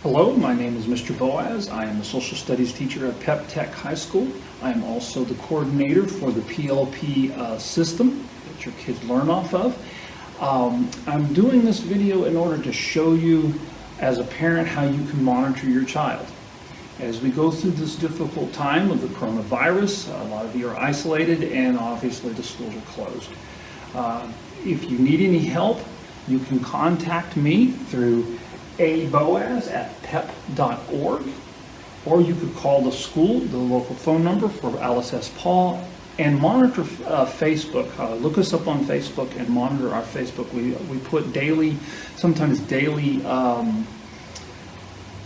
Hello, my name is Mr. Boaz. I am a social studies teacher at Pep Tech High School. I am also the coordinator for the PLP system that your kids learn off of. I'm doing this video in order to show you as a parent how you can monitor your child. As we go through this difficult time of the coronavirus, a lot of you are isolated and obviously the schools are closed. If you need any help, you can contact me through boaz@pep.org, or you could call the school, the local phone number for Alice S. Paul, and monitor Facebook. Look us up on Facebook and monitor our Facebook. We put daily, sometimes daily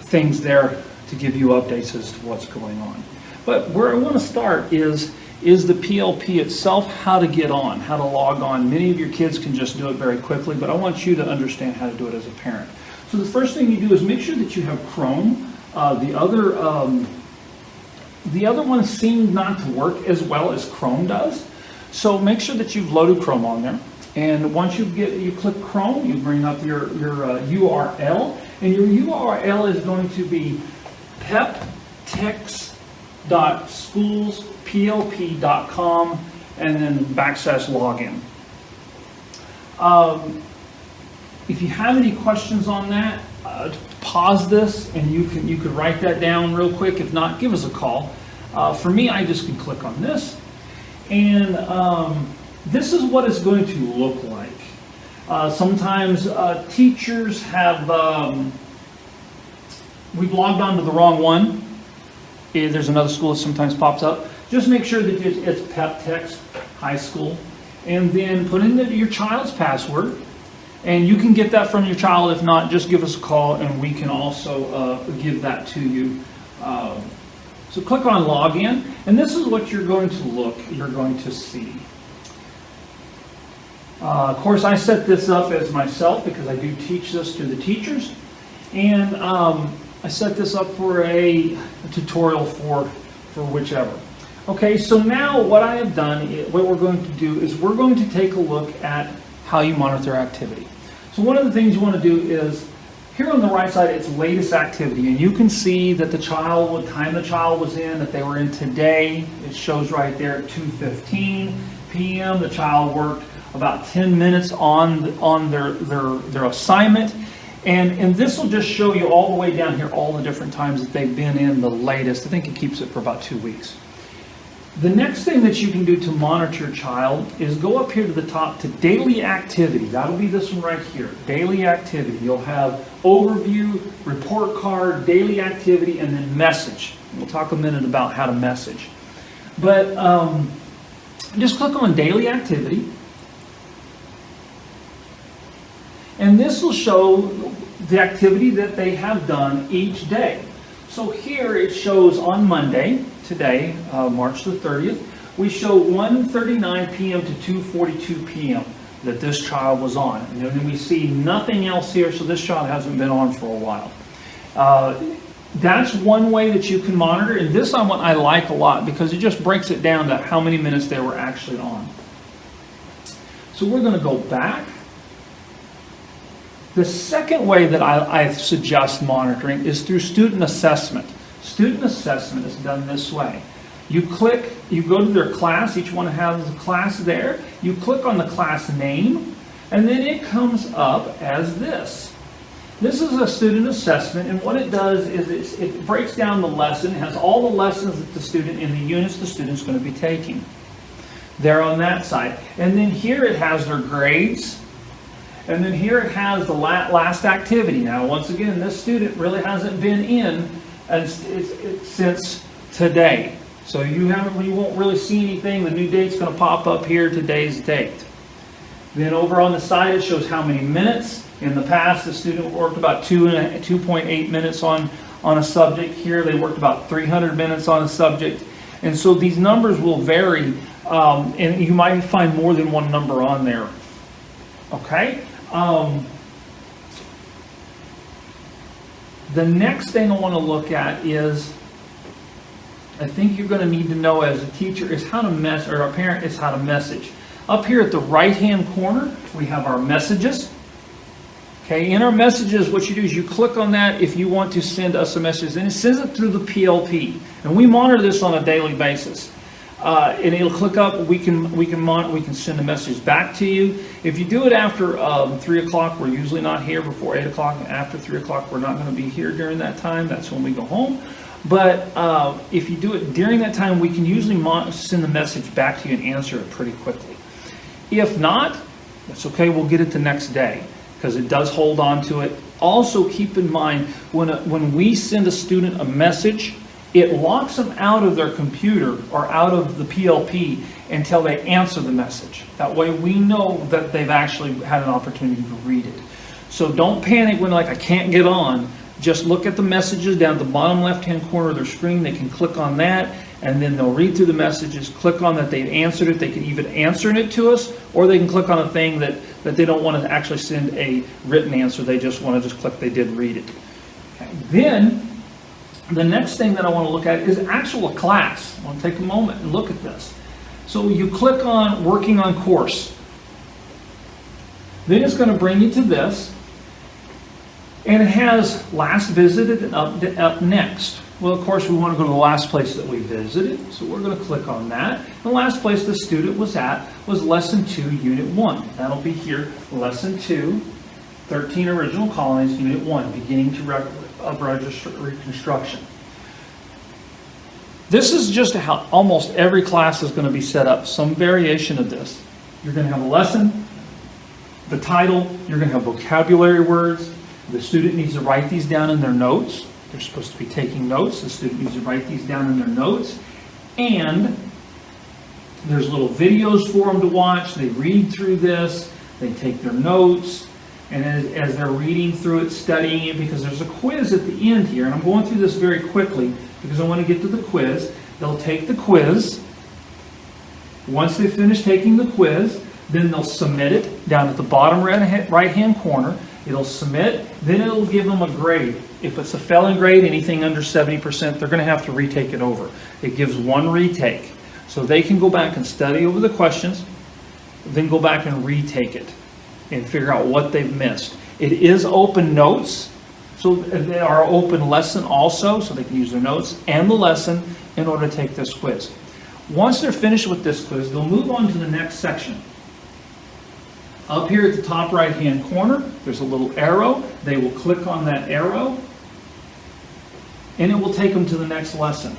things there to give you updates as to what's going on. But where I want to start is the PLP itself, how to get on, how to log on. Many of your kids can just do it very quickly, but I want you to understand how to do it as a parent. So the first thing you do is make sure that you have Chrome. The other one seemed not to work as well as Chrome does. So make sure that you've loaded Chrome on there. And once you click Chrome, you bring up your URL, and your URL is going to be peptex.schoolsplp.com and then /login. If you have any questions on that, pause this and you could write that down real quick. If not, give us a call. For me, I just can click on this, and this is what it's going to look like. Sometimes teachers have, we've logged on to the wrong one. There's another school that sometimes pops up. Just make sure that it's Pep Tech High School, and then put in your child's password. And you can get that from your child. If not, just give us a call and we can also give that to you. So click on login, and this is what you're going to see. Of course, I set this up as myself because I do teach this to the teachers. And I set this up for a tutorial for whichever. Okay, so now what I have done, what we're going to do is we're going to take a look at how you monitor activity. So one of the things you want to do is, here on the right side, it's latest activity, and you can see that the child, what time the child was in, that they were in today. It shows right there at 2:15 p.m. The child worked about 10 minutes on their assignment, and this will just show you all the way down here all the different times that they've been in the latest. I think it keeps it for about 2 weeks. The next thing that you can do to monitor your child is go up here to the top to daily activity. That'll be this one right here, daily activity. You'll have overview, report card, daily activity, and then message. We'll talk a minute about how to message. But just click on daily activity. And this will show the activity that they have done each day. So here it shows on Monday, today, March the 30th, we show 1:39 p.m. to 2:42 p.m. that this child was on. And then we see nothing else here, so this child hasn't been on for a while. That's one way that you can monitor, and this one I like a lot because it just breaks it down to how many minutes they were actually on. So we're going to go back. The second way that I suggest monitoring is through student assessment. Student assessment is done this way. You go to their class, each one has a class there. You click on the class name, and then it comes up as this. This is a student assessment, and what it does is it breaks down the lesson, has all the lessons that the student, in the units the student's going to be taking. There on that side. And then here it has their grades. And then here it has the last activity. Now, once again, this student really hasn't been in since today. So you won't really see anything. The new date's going to pop up here, today's date. Then over on the side, it shows how many minutes. In the past, the student worked about 2.8 minutes on a subject. Here, they worked about 300 minutes on a subject. And so these numbers will vary, and you might find more than one number on there. Okay? The next thing I want to look at is, I think you're going to need to know as a teacher, is how to message, or a parent, is how to message. Up here at the right hand corner, we have our messages. Okay, in our messages, what you do is you click on that if you want to send us a message, and it sends it through the PLP, and we monitor this on a daily basis. And it'll click up. We can send a message back to you. If you do it after 3 o'clock, we're usually not here. Before 8 o'clock, and after 3 o'clock, we're not going to be here during that time. That's when we go home. But if you do it during that time, we can usually send the message back to you and answer it pretty quickly. If not, that's okay. We'll get it the next day because it does hold on to it. Also, keep in mind when we send a student a message, it locks them out of their computer or out of the PLP until they answer the message. That way we know that they've actually had an opportunity to read it. So don't panic when I can't get on. Just look at the messages down at the bottom left-hand corner of their screen. They can click on that, and then they'll read through the messages, click on that they've answered it. They can even answer it to us, or they can click on a thing that they don't want to actually send a written answer. They just want to just click they did read it. Okay. Then the next thing that I want to look at is actual class. I want to take a moment and look at this. So you click on Working on Course. Then it's going to bring you to this. And it has last visited and up next. Well, of course, we want to go to the last place that we visited. So we're going to click on that. The last place the student was at was Lesson 2, Unit 1. That'll be here, Lesson 2, 13 Original Colonies, Unit 1, beginning to reconstruction. This is just how almost every class is going to be set up, some variation of this. You're going to have a lesson, the title, you're going to have vocabulary words. The student needs to write these down in their notes. They're supposed to be taking notes. The student needs to write these down in their notes. And there's little videos for them to watch. They read through this. They take their notes. And as they're reading through it, studying it, because there's a quiz at the end here. And I'm going through this very quickly because I want to get to the quiz. They'll take the quiz. Once they finish taking the quiz, then they'll submit it down at the bottom right-hand corner. It'll submit, then it'll give them a grade. If it's a failing grade, anything under 70%, they're going to have to retake it over. It gives one retake. So they can go back and study over the questions, then go back and retake it and figure out what they've missed. It is open notes, so they are open lesson also, so they can use their notes and the lesson in order to take this quiz. Once they're finished with this quiz, they'll move on to the next section. Up here at the top right-hand corner, there's a little arrow. They will click on that arrow, and it will take them to the next lesson.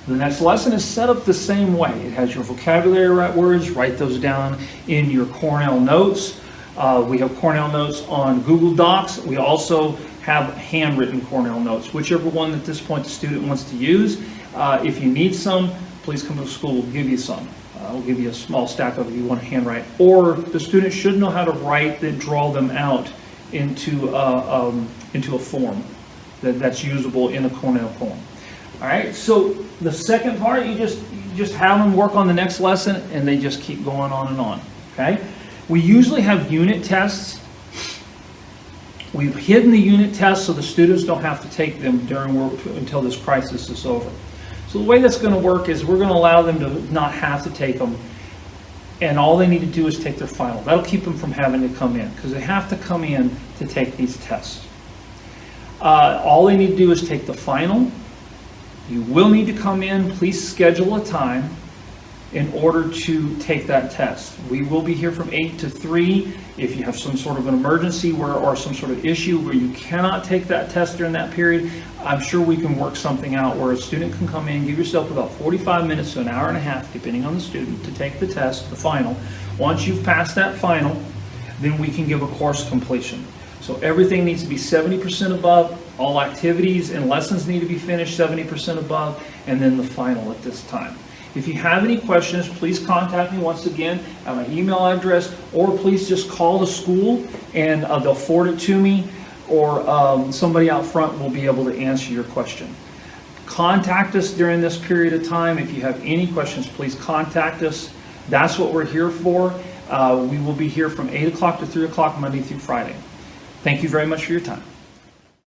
The next lesson is set up the same way. It has your vocabulary words. Write those down in your Cornell notes. We have Cornell notes on Google Docs. We also have handwritten Cornell notes, whichever one at this point the student wants to use. If you need some, please come to school. We'll give you some. We'll give you a small stack of it if you want to handwrite. Or the student should know how to write, then draw them out into a form that's usable in a Cornell form. All right, so the second part, you just have them work on the next lesson, and they just keep going on and on. Okay, we usually have unit tests. We've hidden the unit tests so the students don't have to take them until this crisis is over. So the way that's going to work is we're going to allow them to not have to take them, and all they need to do is take their final. That'll keep them from having to come in, because they have to come in to take these tests. All they need to do is take the final. You will need to come in. Please schedule a time in order to take that test. We will be here from 8 to 3. If you have some sort of an emergency or some sort of issue where you cannot take that test during that period, I'm sure we can work something out where a student can come in, give yourself about 45 minutes to an hour and a half, depending on the student, to take the test, the final. Once you've passed that final, then we can give a course completion. So everything needs to be 70% above. All activities and lessons need to be finished 70% above, and then the final at this time. If you have any questions, please contact me once again at my email address, or please just call the school and they'll forward it to me, or somebody out front will be able to answer your question. Contact us during this period of time. If you have any questions, please contact us. That's what we're here for. We will be here from 8 o'clock to 3 o'clock Monday through Friday. Thank you very much for your time.